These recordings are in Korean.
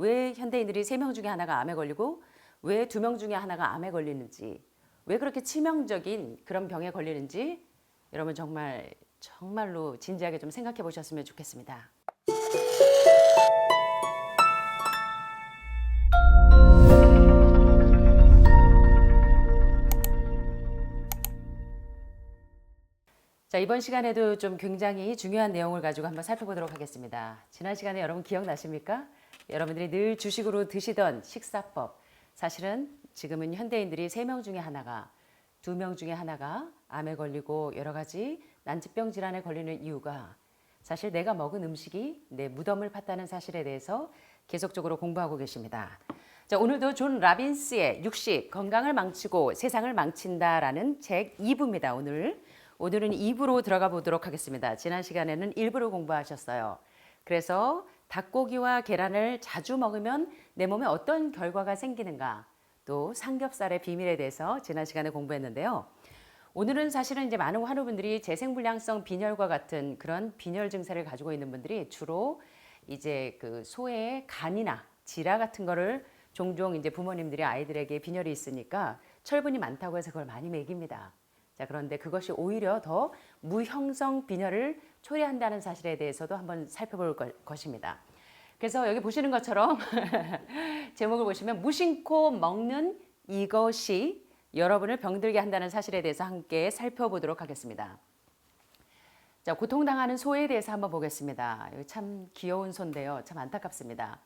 왜 현대인들이 3명 중에 하나가 암에 걸리고 왜 2명 중에 하나가 암에 걸리는지, 왜 그렇게 치명적인 그런 병에 걸리는지 여러분 정말로 진지하게 좀 생각해 보셨으면 좋겠습니다. 자, 이번 시간에도 좀 굉장히 중요한 내용을 가지고 한번 살펴보도록 하겠습니다. 지난 시간에 여러분 기억나십니까? 여러분들이 늘 주식으로 드시던 식사법. 사실은 지금은 현대인들이 3명 중에 하나가, 2명 중에 하나가 암에 걸리고 여러 가지 난치병 질환에 걸리는 이유가 사실 내가 먹은 음식이 내 무덤을 팠다는 사실에 대해서 계속적으로 공부하고 계십니다. 자, 오늘도 존 라빈스의 육식, 건강을 망치고 세상을 망친다라는 책 2부입니다. 오늘은 2부로 들어가 보도록 하겠습니다. 지난 시간에는 1부를 공부하셨어요. 그래서 닭고기와 계란을 자주 먹으면 내 몸에 어떤 결과가 생기는가, 또 삼겹살의 비밀에 대해서 지난 시간에 공부했는데요. 오늘은 사실은 이제 많은 환우분들이 재생불량성 빈혈과 같은 그런 빈혈 증세를 가지고 있는 분들이 주로 이제 그 소의 간이나 지라 같은 거를 종종 이제 부모님들이 아이들에게 빈혈이 있으니까 철분이 많다고 해서 그걸 많이 먹입니다. 자, 그런데 그것이 오히려 더 무형성 빈혈을 초래한다는 사실에 대해서도 한번 살펴볼 것입니다. 그래서 여기 보시는 것처럼 제목을 보시면 무심코 먹는 이것이 여러분을 병들게 한다는 사실에 대해서 함께 살펴보도록 하겠습니다. 자, 고통당하는 소에 대해서 한번 보겠습니다. 여기 참 귀여운 소인데요. 참 안타깝습니다.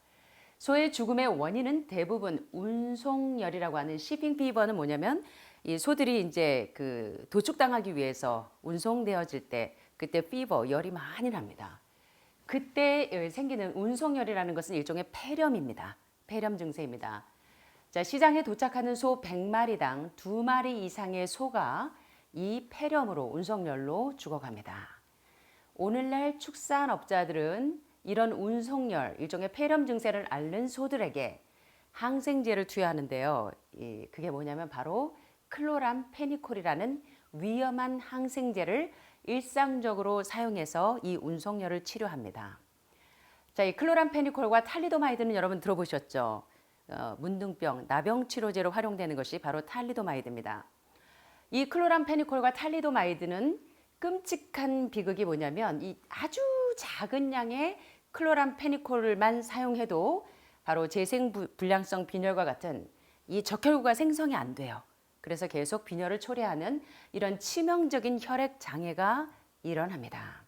소의 죽음의 원인은 대부분 운송열이라고 하는 시핑 피버는 뭐냐면 이 소들이 이제 그 도축당하기 위해서 운송되어질 때 그때 피버 열이 많이 납니다. 그때 생기는 운송열이라는 것은 일종의 폐렴입니다. 폐렴 증세입니다. 자, 시장에 도착하는 소 100마리당 2마리 이상의 소가 이 폐렴으로 운송열로 죽어갑니다. 오늘날 축산업자들은 이런 운송열, 일종의 폐렴 증세를 앓는 소들에게 항생제를 투여하는데요. 그게 뭐냐면 바로 클로람페니콜이라는 위험한 항생제를 일상적으로 사용해서 이 운송열을 치료합니다. 자, 이 클로람페니콜과 탈리도마이드는 여러분 들어보셨죠? 문둥병, 나병 치료제로 활용되는 것이 바로 탈리도마이드입니다. 이 클로람페니콜과 탈리도마이드는 끔찍한 비극이 뭐냐면 이 아주 작은 양의 클로람페니콜만 사용해도 바로 재생불량성 빈혈과 같은 이 적혈구가 생성이 안 돼요. 그래서 계속 빈혈을 초래하는 이런 치명적인 혈액 장애가 일어납니다.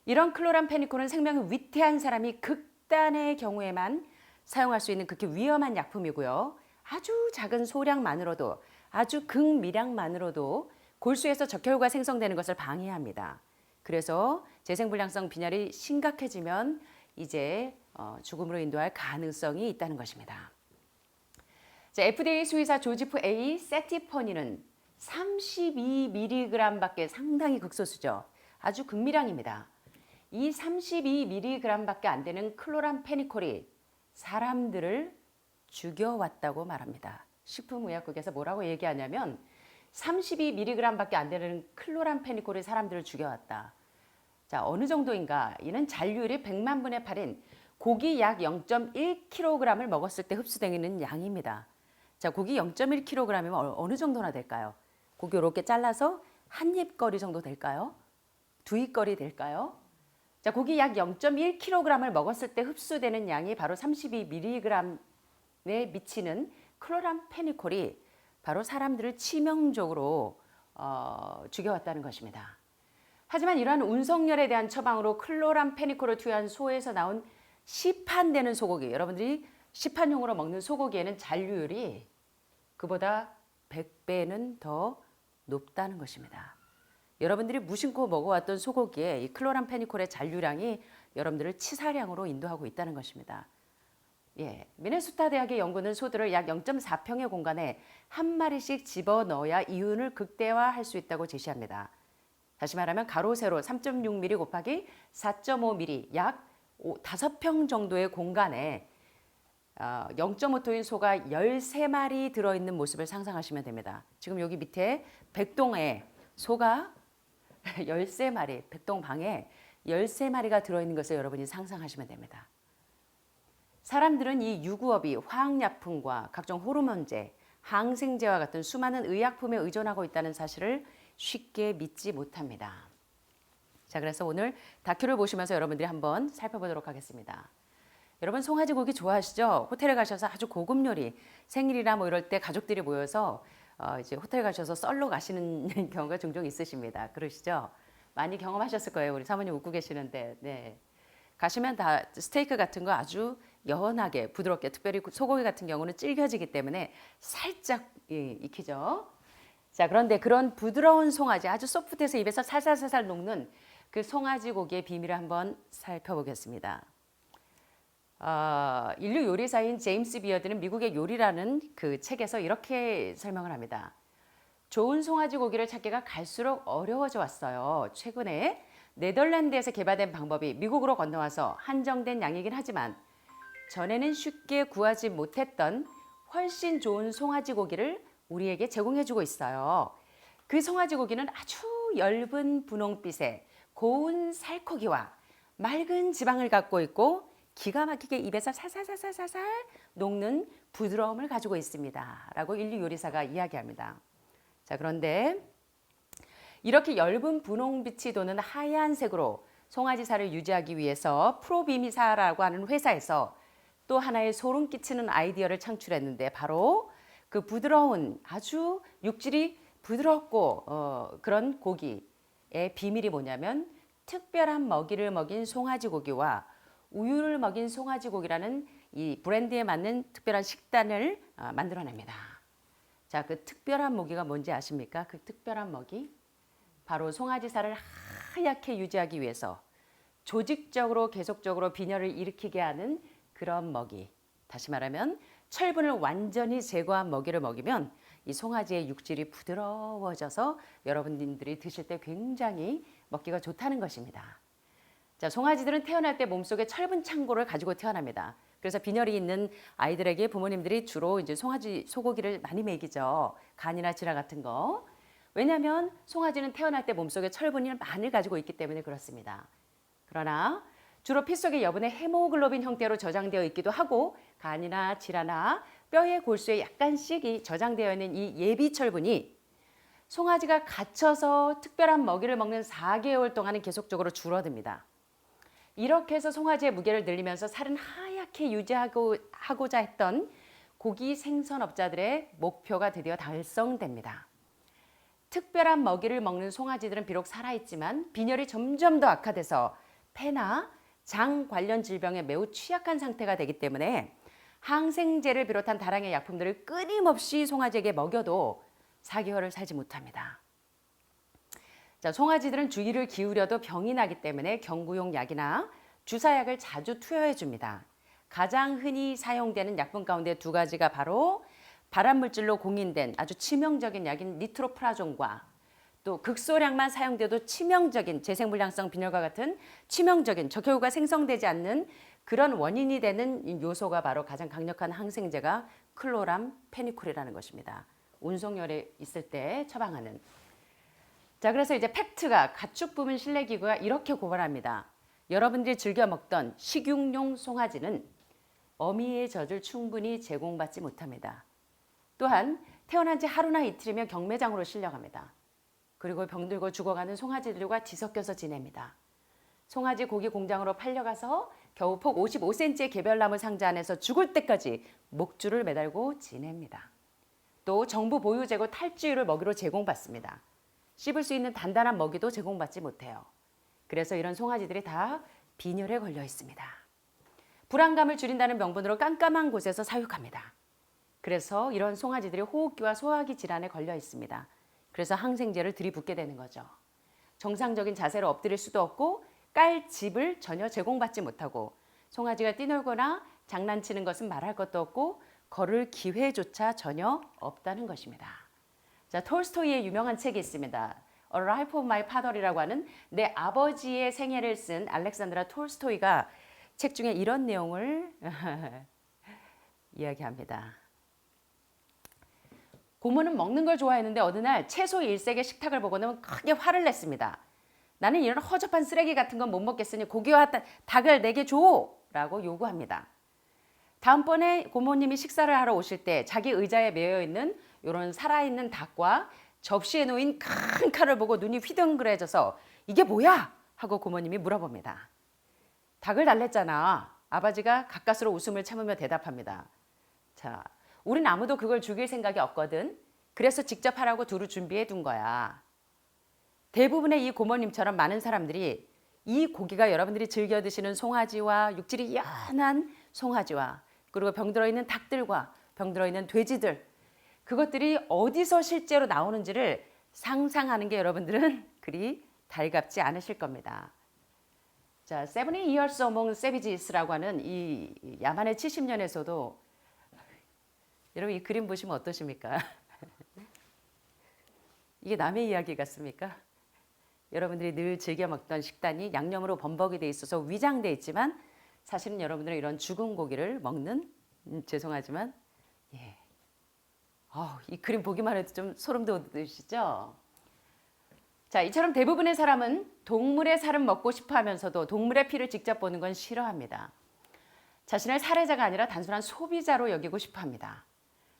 이런 클로람페니콜은 생명이 위태한 사람이 극단의 경우에만 사용할 수 있는 극히 위험한 약품이고요. 아주 작은 소량만으로도, 아주 극미량만으로도 골수에서 적혈구가 생성되는 것을 방해합니다. 그래서 재생불량성 빈혈이 심각해지면 이제 죽음으로 인도할 가능성이 있다는 것입니다. 자, FDA 수의사 조지프 A 세티퍼니는 32mg밖에 상당히 극소수죠. 아주 극미량입니다. 이 32mg밖에 안 되는 클로람페니콜이 사람들을 죽여왔다고 말합니다. 식품의약국에서 뭐라고 얘기하냐면 32mg밖에 안 되는 클로람페니콜이 사람들을 죽여왔다. 자, 어느 정도인가? 이는 잔류율이 100만 분의 8인 고기 약 0.1kg을 먹었을 때 흡수되는 양입니다. 자, 고기 0.1kg이면 어느 정도나 될까요? 고기 이렇게 잘라서 한 입거리 정도 될까요? 두 입거리 될까요? 자, 고기 약 0.1kg을 먹었을 때 흡수되는 양이 바로 32mg에 미치는 클로람페니콜이 바로 사람들을 치명적으로 죽여왔다는 것입니다. 하지만 이러한 운송열에 대한 처방으로 클로람페니콜을 투여한 소에서 나온 시판되는 소고기, 여러분들이 시판용으로 먹는 소고기에는 잔류율이 그보다 100배는 더 높다는 것입니다. 여러분들이 무심코 먹어왔던 소고기에 이 클로람페니콜의 잔류량이 여러분들을 치사량으로 인도하고 있다는 것입니다. 예, 미네소타 대학의 연구는 소들을 약 0.4평의 공간에 한 마리씩 집어넣어야 이윤을 극대화할 수 있다고 제시합니다. 다시 말하면 가로 세로 3.6mm 곱하기 4.5mm 약 5평 정도의 공간에 0.5토인 소가 13마리 들어있는 모습을 상상하시면 됩니다. 지금 여기 밑에 백동에 소가 13마리, 백동방에 13마리가 들어있는 것을 여러분이 상상하시면 됩니다. 사람들은 이 유구업이 화학약품과 각종 호르몬제, 항생제와 같은 수많은 의약품에 의존하고 있다는 사실을 쉽게 믿지 못합니다. 자, 그래서 오늘 다큐를 보시면서 여러분들이 한번 살펴보도록 하겠습니다. 여러분 송아지 고기 좋아하시죠? 호텔에 가셔서 아주 고급 요리, 생일이나 뭐 이럴 때 가족들이 모여서 이제 호텔 가셔서 썰러 가시는 경우가 종종 있으십니다. 그러시죠? 많이 경험하셨을 거예요. 우리 사모님 웃고 계시는데. 네. 가시면 다 스테이크 같은 거 아주 연하게 부드럽게, 특별히 소고기 같은 경우는 질겨지기 때문에 살짝 익히죠. 자, 그런데 그런 부드러운 송아지, 아주 소프트해서 입에서 살살살살 녹는 그 송아지 고기의 비밀을 한번 살펴보겠습니다. 인류 요리사인 제임스 비어드는 미국의 요리라는 그 책에서 이렇게 설명을 합니다. 좋은 송아지 고기를 찾기가 갈수록 어려워져 왔어요. 최근에 네덜란드에서 개발된 방법이 미국으로 건너와서 한정된 양이긴 하지만 전에는 쉽게 구하지 못했던 훨씬 좋은 송아지 고기를 우리에게 제공해주고 있어요. 그 송아지 고기는 아주 엷은 분홍빛의 고운 살코기와 맑은 지방을 갖고 있고 기가 막히게 입에서 살살살살살 녹는 부드러움을 가지고 있습니다. 라고 인류 요리사가 이야기합니다. 자, 그런데 이렇게 엷은 분홍빛이 도는 하얀색으로 송아지살을 유지하기 위해서 프로비미사라고 하는 회사에서 또 하나의 소름 끼치는 아이디어를 창출했는데 바로 그 부드러운 아주 육질이 부드럽고 그런 고기의 비밀이 뭐냐면 특별한 먹이를 먹인 송아지 고기와 우유를 먹인 송아지 고기라는 이 브랜드에 맞는 특별한 식단을 만들어냅니다. 자, 그 특별한 먹이가 뭔지 아십니까? 그 특별한 먹이? 바로 송아지살을 하얗게 유지하기 위해서 조직적으로 계속적으로 빈혈을 일으키게 하는 그런 먹이. 다시 말하면 철분을 완전히 제거한 먹이를 먹이면 이 송아지의 육질이 부드러워져서 여러분들이 드실 때 굉장히 먹기가 좋다는 것입니다. 자, 송아지들은 태어날 때 몸속에 철분 창고를 가지고 태어납니다. 그래서 빈혈이 있는 아이들에게 부모님들이 주로 이제 송아지 소고기를 많이 먹이죠. 간이나 지라 같은 거. 왜냐하면 송아지는 태어날 때 몸속에 철분이 많이 가지고 있기 때문에 그렇습니다. 그러나 주로 피 속의 여분의 헤모글로빈 형태로 저장되어 있기도 하고 간이나 지라나 뼈의 골수에 약간씩 저장되어 있는 이 예비 철분이 송아지가 갇혀서 특별한 먹이를 먹는 4개월 동안은 계속적으로 줄어듭니다. 이렇게 해서 송아지의 무게를 늘리면서 살은 하얗게 유지하고자 했던 고기 생선업자들의 목표가 드디어 달성됩니다. 특별한 먹이를 먹는 송아지들은 비록 살아있지만 빈혈이 점점 더 악화돼서 폐나 장 관련 질병에 매우 취약한 상태가 되기 때문에 항생제를 비롯한 다량의 약품들을 끊임없이 송아지에게 먹여도 4개월을 살지 못합니다. 자, 송아지들은 주의를 기울여도 병이 나기 때문에 경구용 약이나 주사약을 자주 투여해 줍니다. 가장 흔히 사용되는 약품 가운데 두 가지가 바로 발암물질로 공인된 아주 치명적인 약인 니트로프라존과 또 극소량만 사용돼도 치명적인 재생불량성 빈혈과 같은 치명적인 적혈구가 생성되지 않는 그런 원인이 되는 요소가 바로 가장 강력한 항생제가 클로람페니콜이라는 것입니다. 운송열에 있을 때 처방하는. 자, 그래서 이제 팩트가 가축 부분 실내기구가 이렇게 고발합니다. 여러분들이 즐겨 먹던 식용용 송아지는 어미의 젖을 충분히 제공받지 못합니다. 또한 태어난 지 하루나 이틀이면 경매장으로 실려갑니다. 그리고 병들고 죽어가는 송아지들과 뒤섞여서 지냅니다. 송아지 고기 공장으로 팔려가서 겨우 폭 55cm의 개별나무 상자 안에서 죽을 때까지 목줄을 매달고 지냅니다. 또 정부 보유 재고 탈지유를 먹이로 제공받습니다. 씹을 수 있는 단단한 먹이도 제공받지 못해요. 그래서 이런 송아지들이 다 빈혈에 걸려 있습니다. 불안감을 줄인다는 명분으로 깜깜한 곳에서 사육합니다. 그래서 이런 송아지들이 호흡기와 소화기 질환에 걸려 있습니다. 그래서 항생제를 들이붓게 되는 거죠. 정상적인 자세로 엎드릴 수도 없고 깔 집을 전혀 제공받지 못하고 송아지가 뛰놀거나 장난치는 것은 말할 것도 없고 걸을 기회조차 전혀 없다는 것입니다. 자, 톨스토이의 유명한 책이 있습니다. A Life of My Father이라고 하는 내 아버지의 생애를 쓴 알렉산드라 톨스토이가 책 중에 이런 내용을 이야기합니다. 고모는 먹는 걸 좋아했는데 어느 날 채소 일색의 식탁을 보고는 크게 화를 냈습니다. 나는 이런 허접한 쓰레기 같은 건 못 먹겠으니 고기와 닭을 내게 줘! 라고 요구합니다. 다음번에 고모님이 식사를 하러 오실 때 자기 의자에 매여 있는 이런 살아있는 닭과 접시에 놓인 큰 칼을 보고 눈이 휘둥그레져서 이게 뭐야? 하고 고모님이 물어봅니다. 닭을 달랬잖아. 아버지가 가까스로 웃음을 참으며 대답합니다. 자, 우린 아무도 그걸 죽일 생각이 없거든. 그래서 직접 하라고 두루 준비해 둔 거야. 대부분의 이 고모님처럼 많은 사람들이 이 고기가 여러분들이 즐겨 드시는 송아지와 육질이 연한 송아지와 그리고 병들어 있는 닭들과 병들어 있는 돼지들 그것들이 어디서 실제로 나오는지를 상상하는 게 여러분들은 그리 달갑지 않으실 겁니다. 자, 70 Years Among Savages라고 하는 이 야만의 70년에서도 여러분 이 그림 보시면 어떠십니까? 이게 남의 이야기 같습니까? 여러분들이 늘 즐겨 먹던 식단이 양념으로 범벅이 돼 있어서 위장돼 있지만 사실은 여러분들은 이런 죽은 고기를 먹는 죄송하지만 예. 이 그림 보기만 해도 좀 소름 돋으시죠? 자, 이처럼 대부분의 사람은 동물의 살은 먹고 싶어 하면서도 동물의 피를 직접 보는 건 싫어합니다. 자신을 살해자가 아니라 단순한 소비자로 여기고 싶어 합니다.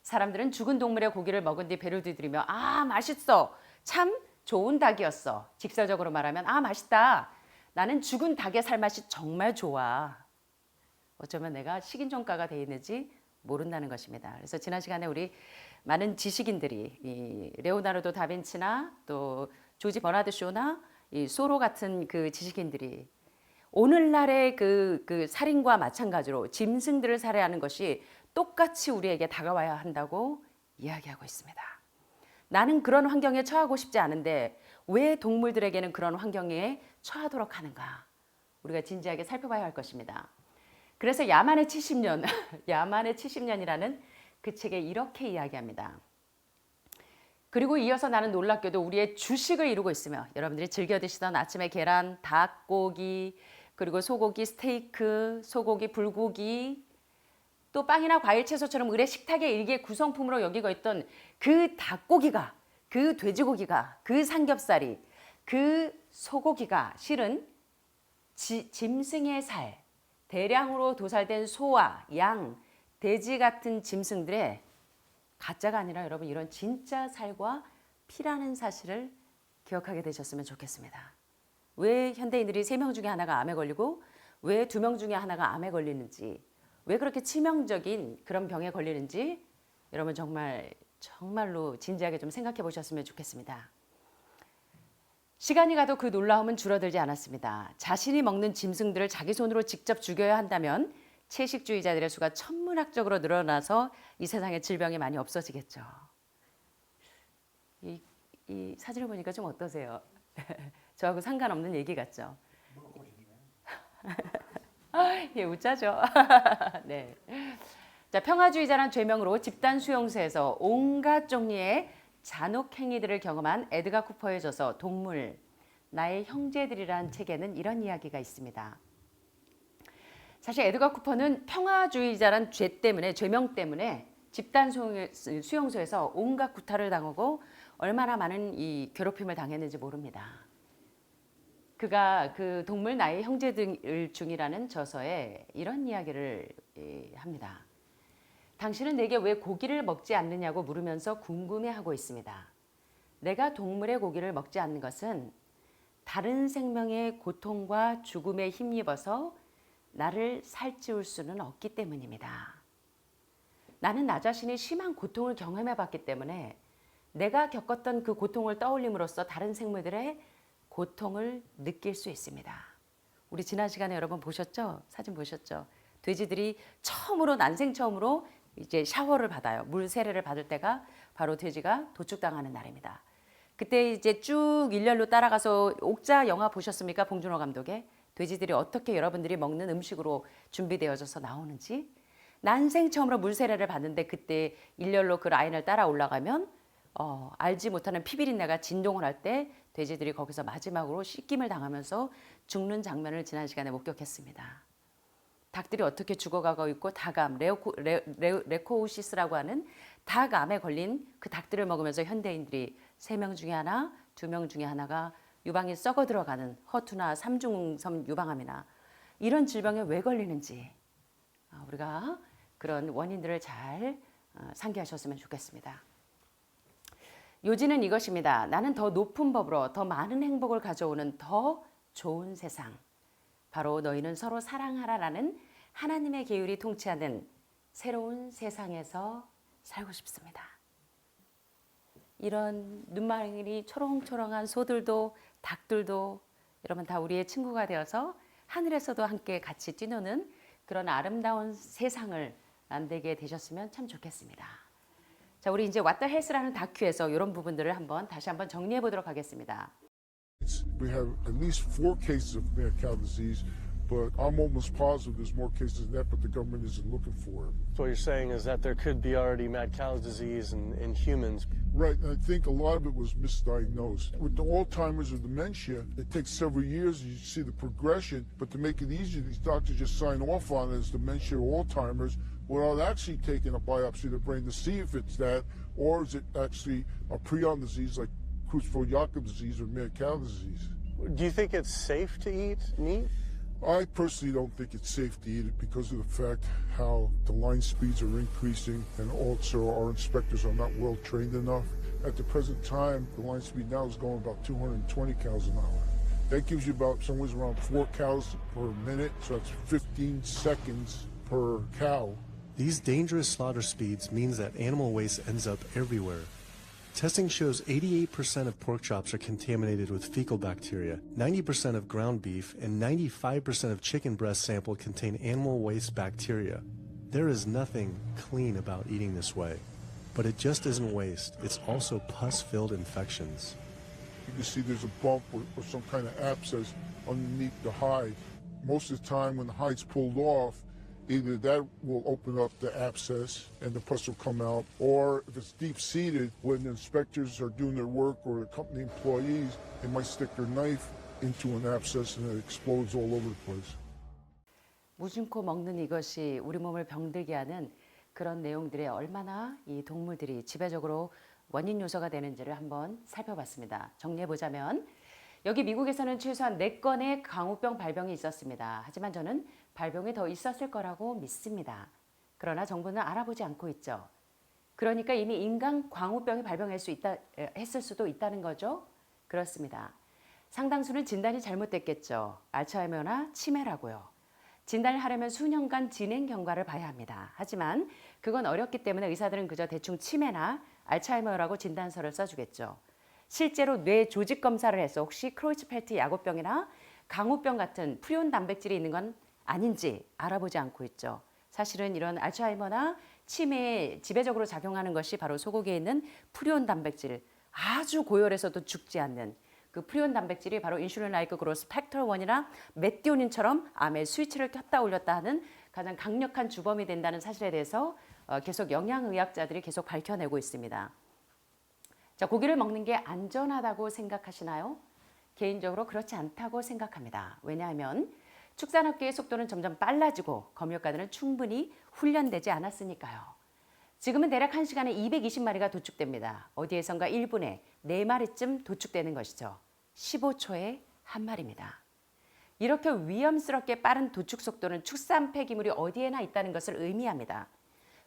사람들은 죽은 동물의 고기를 먹은 뒤 배를 두드리며 아 맛있어 참 좋은 닭이었어 직설적으로 말하면 아 맛있다 나는 죽은 닭의 살맛이 정말 좋아 어쩌면 내가 식인종가가 돼 있는지 모른다는 것입니다. 그래서 지난 시간에 우리 많은 지식인들이 이 레오나르도 다빈치나 또 조지 버나드 쇼나 이 소로 같은 그 지식인들이 오늘날의 그 살인과 마찬가지로 짐승들을 살해하는 것이 똑같이 우리에게 다가와야 한다고 이야기하고 있습니다. 나는 그런 환경에 처하고 싶지 않은데 왜 동물들에게는 그런 환경에 처하도록 하는가? 우리가 진지하게 살펴봐야 할 것입니다. 그래서 야만의 70년, 야만의 70년이라는 그 책에 이렇게 이야기합니다. 그리고 이어서 나는 놀랍게도 우리의 주식을 이루고 있으며 여러분들이 즐겨 드시던 아침에 계란, 닭고기, 그리고 소고기 스테이크, 소고기 불고기, 또 빵이나 과일 채소처럼 의례 식탁의 일개 구성품으로 여기고 있던 그 닭고기가, 그 돼지고기가, 그 삼겹살이, 그 소고기가 실은 짐승의 살, 대량으로 도살된 소와 양, 돼지 같은 짐승들의 가짜가 아니라 여러분 이런 진짜 살과 피라는 사실을 기억하게 되셨으면 좋겠습니다. 왜 현대인들이 3명 중에 하나가 암에 걸리고 왜 2명 중에 하나가 암에 걸리는지 왜 그렇게 치명적인 그런 병에 걸리는지 여러분 정말로 진지하게 좀 생각해 보셨으면 좋겠습니다. 시간이 가도 그 놀라움은 줄어들지 않았습니다. 자신이 먹는 짐승들을 자기 손으로 직접 죽여야 한다면 채식주의자들의 수가 천문학적으로 늘어나서 이 세상에 질병이 많이 없어지겠죠. 이 사진을 보니까 좀 어떠세요? 저하고 상관없는 얘기 같죠? 예, 웃자죠. 네. 자, 평화주의자란 죄명으로 집단 수용소에서 온갖 종류의 잔혹 행위들을 경험한 에드가 쿠퍼의 저서 동물, 나의 형제들이란 책에는 이런 이야기가 있습니다. 사실 에드가 쿠퍼는 평화주의자란 죄명 때문에 집단 수용소에서 온갖 구타를 당하고 얼마나 많은 이 괴롭힘을 당했는지 모릅니다. 그가 그 동물 나의 형제들 중이라는 저서에 이런 이야기를 합니다. 당신은 내게 왜 고기를 먹지 않느냐고 물으면서 궁금해하고 있습니다. 내가 동물의 고기를 먹지 않는 것은 다른 생명의 고통과 죽음에 힘입어서 나를 살찌울 수는 없기 때문입니다. 나는 나 자신이 심한 고통을 경험해 봤기 때문에 내가 겪었던 그 고통을 떠올림으로써 다른 생물들의 고통을 느낄 수 있습니다. 우리 지난 시간에 여러분 보셨죠? 사진 보셨죠? 돼지들이 난생 처음으로 이제 샤워를 받아요. 물 세례를 받을 때가 바로 돼지가 도축당하는 날입니다. 그때 이제 쭉 일렬로 따라가서 옥자 영화 보셨습니까? 봉준호 감독의 돼지들이 어떻게 여러분들이 먹는 음식으로 준비되어져서 나오는지 난생 처음으로 물 세례를 받는데 그때 일렬로 그 라인을 따라 올라가면 알지 못하는 피비린내가 진동을 할 때 돼지들이 거기서 마지막으로 씻김을 당하면서 죽는 장면을 지난 시간에 목격했습니다. 닭들이 어떻게 죽어가고 있고 닭암, 레코우시스라고 하는 닭암에 걸린 그 닭들을 먹으면서 현대인들이 3명 중에 하나, 2명 중에 하나가 유방이 썩어 들어가는 허투나 삼중섬 유방암이나 이런 질병에 왜 걸리는지 우리가 그런 원인들을 잘 상기하셨으면 좋겠습니다. 요지는 이것입니다. 나는 더 높은 법으로 더 많은 행복을 가져오는 더 좋은 세상. 바로 너희는 서로 사랑하라라는 하나님의 계율이 통치하는 새로운 세상에서 살고 싶습니다. 이런 눈망울이 초롱초롱한 소들도 닭들도 여러분 다 우리의 친구가 되어서 하늘에서도 함께 같이 뛰노는 그런 아름다운 세상을 만들게 되셨으면 참 좋겠습니다. 자, 우리 이제 What the Health라는 다큐에서 이런 부분들을 다시 한번 정리해 보도록 하겠습니다. We have at least 4 cases of mad cow disease, but I'm almost positive there's more cases than that, but the government isn't looking for it. So what you're saying is that there could be already mad cow disease in humans. Right, and I think a lot of it was misdiagnosed. With the Alzheimer's or dementia, it takes several years, you see the progression, but to make it easier, these doctors just sign off on it as dementia or Alzheimer's without actually taking a biopsy of the brain to see if it's that, or is it actually a prion disease like Creutzfeldt-Jakob disease or mad cow disease. Do you think it's safe to eat meat? I personally don't think it's safe to eat it because of the fact how the line speeds are increasing and also our inspectors are not well trained enough. At the present time, the line speed now is going about 220 cows an hour. That gives you about somewhere around 4 cows per minute, so that's 15 seconds per cow. These dangerous slaughter speeds means that animal waste ends up everywhere. Testing shows 88% of pork chops are contaminated with fecal bacteria, 90% of ground beef, and 95% of chicken breast sampled contain animal waste bacteria. There is nothing clean about eating this way. But it just isn't waste, it's also pus-filled infections. You can see there's a bump or some kind of abscess underneath the hide. Most of the time when the hide's pulled off, either that will open up the abscess and the pus will come out, or if it's deep-seated, when the inspectors are doing their work or the company employees, they might stick their knife into an abscess and it explodes all over the place. 무심코 먹는 이것이 우리 몸을 병들게 하는 그런 내용들에 얼마나 이 동물들이 지배적으로 원인 요소가 되는지를 한번 살펴봤습니다. 정리해보자면 여기 미국에서는 최소한 4건의 광우병 발병이 있었습니다. 하지만 저는 발병이 더 있었을 거라고 믿습니다. 그러나 정부는 알아보지 않고 있죠. 그러니까 이미 인간 광우병이 했을 수도 있다는 거죠. 그렇습니다. 상당수는 진단이 잘못됐겠죠. 알츠하이머나 치매라고요. 진단을 하려면 수년간 진행 경과를 봐야 합니다. 하지만 그건 어렵기 때문에 의사들은 그저 대충 치매나 알츠하이머라고 진단서를 써주겠죠. 실제로 뇌 조직 검사를 해서 혹시 크로이츠펠트-야곱병이나 강우병 같은 프리온 단백질이 있는 건 아닌지 알아보지 않고 있죠. 사실은 이런 알츠하이머나 치매에 지배적으로 작용하는 것이 바로 소고기에 있는 프리온 단백질, 아주 고열해서도 죽지 않는 그 프리온 단백질이 바로 인슐린 라이크 그로스 팩터 1이나 메티오닌처럼 암의 스위치를 켰다 올렸다 하는 가장 강력한 주범이 된다는 사실에 대해서 계속 영양의학자들이 계속 밝혀내고 있습니다. 자, 고기를 먹는 게 안전하다고 생각하시나요? 개인적으로 그렇지 않다고 생각합니다. 왜냐하면 축산업계의 속도는 점점 빨라지고 검역가들은 충분히 훈련되지 않았으니까요. 지금은 대략 1시간에 220마리가 도축됩니다. 어디에선가 1분에 4마리쯤 도축되는 것이죠. 15초에 1마리입니다. 이렇게 위험스럽게 빠른 도축 속도는 축산 폐기물이 어디에나 있다는 것을 의미합니다.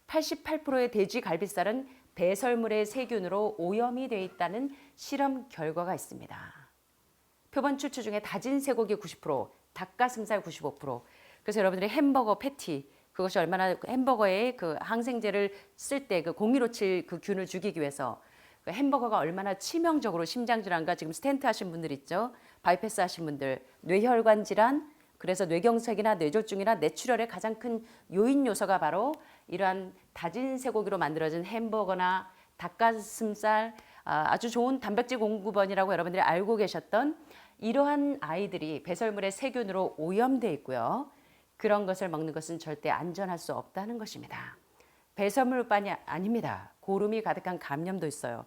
88%의 돼지 갈비살은 배설물의 세균으로 오염이 되어 있다는 실험 결과가 있습니다. 표본 추출 중에 다진 쇠고기 90%, 닭가슴살 95%. 그래서 여러분들이 햄버거 패티, 그것이 얼마나 햄버거에 그 항생제를 쓸 때 그 0157 그 균을 죽이기 위해서 그 햄버거가 얼마나 치명적으로 심장질환과 지금 스텐트 하신 분들 있죠. 바이패스 하신 분들, 뇌혈관 질환, 그래서 뇌경색이나 뇌졸중이나 뇌출혈의 가장 큰 요인 요소가 바로 이러한 다진 쇠고기로 만들어진 햄버거나 닭가슴살, 아주 좋은 단백질 공급원이라고 여러분들이 알고 계셨던 이러한 아이들이 배설물의 세균으로 오염되어 있고요. 그런 것을 먹는 것은 절대 안전할 수 없다는 것입니다. 배설물뿐이 아닙니다. 고름이 가득한 감염도 있어요.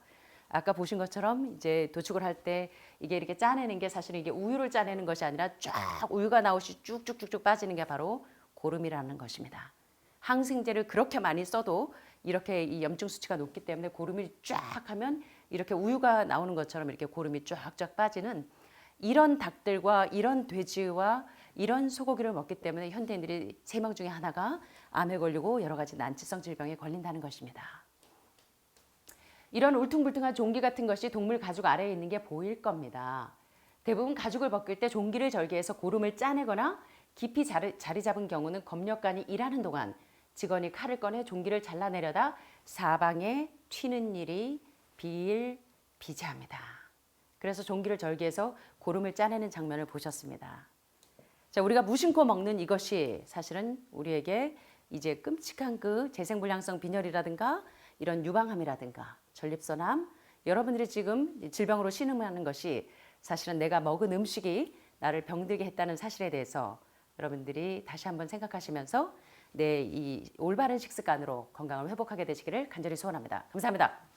아까 보신 것처럼 이제 도축을 할 때 이게 이렇게 짜내는 게 사실은 이게 우유를 짜내는 것이 아니라 쫙 우유가 나오시 쭉쭉쭉쭉 빠지는 게 바로 고름이라는 것입니다. 항생제를 그렇게 많이 써도 이렇게 이 염증 수치가 높기 때문에 고름이 쫙 하면 이렇게 우유가 나오는 것처럼 이렇게 고름이 쫙쫙 빠지는 이런 닭들과 이런 돼지와 이런 소고기를 먹기 때문에 현대인들이 3명 중에 하나가 암에 걸리고 여러 가지 난치성 질병에 걸린다는 것입니다. 이런 울퉁불퉁한 종기 같은 것이 동물 가죽 아래에 있는 게 보일 겁니다. 대부분 가죽을 벗길 때 종기를 절개해서 고름을 짜내거나 깊이 자리 잡은 경우는 검역관이 일하는 동안 직원이 칼을 꺼내 종기를 잘라내려다 사방에 튀는 일이 비일비재합니다. 그래서 종기를 절개해서 고름을 짜내는 장면을 보셨습니다. 자, 우리가 무심코 먹는 이것이 사실은 우리에게 이제 끔찍한 그 재생불량성 빈혈이라든가 이런 유방암이라든가 전립선암, 여러분들이 지금 질병으로 신음하는 것이 사실은 내가 먹은 음식이 나를 병들게 했다는 사실에 대해서 여러분들이 다시 한번 생각하시면서 내 이 올바른 식습관으로 건강을 회복하게 되시기를 간절히 소원합니다. 감사합니다.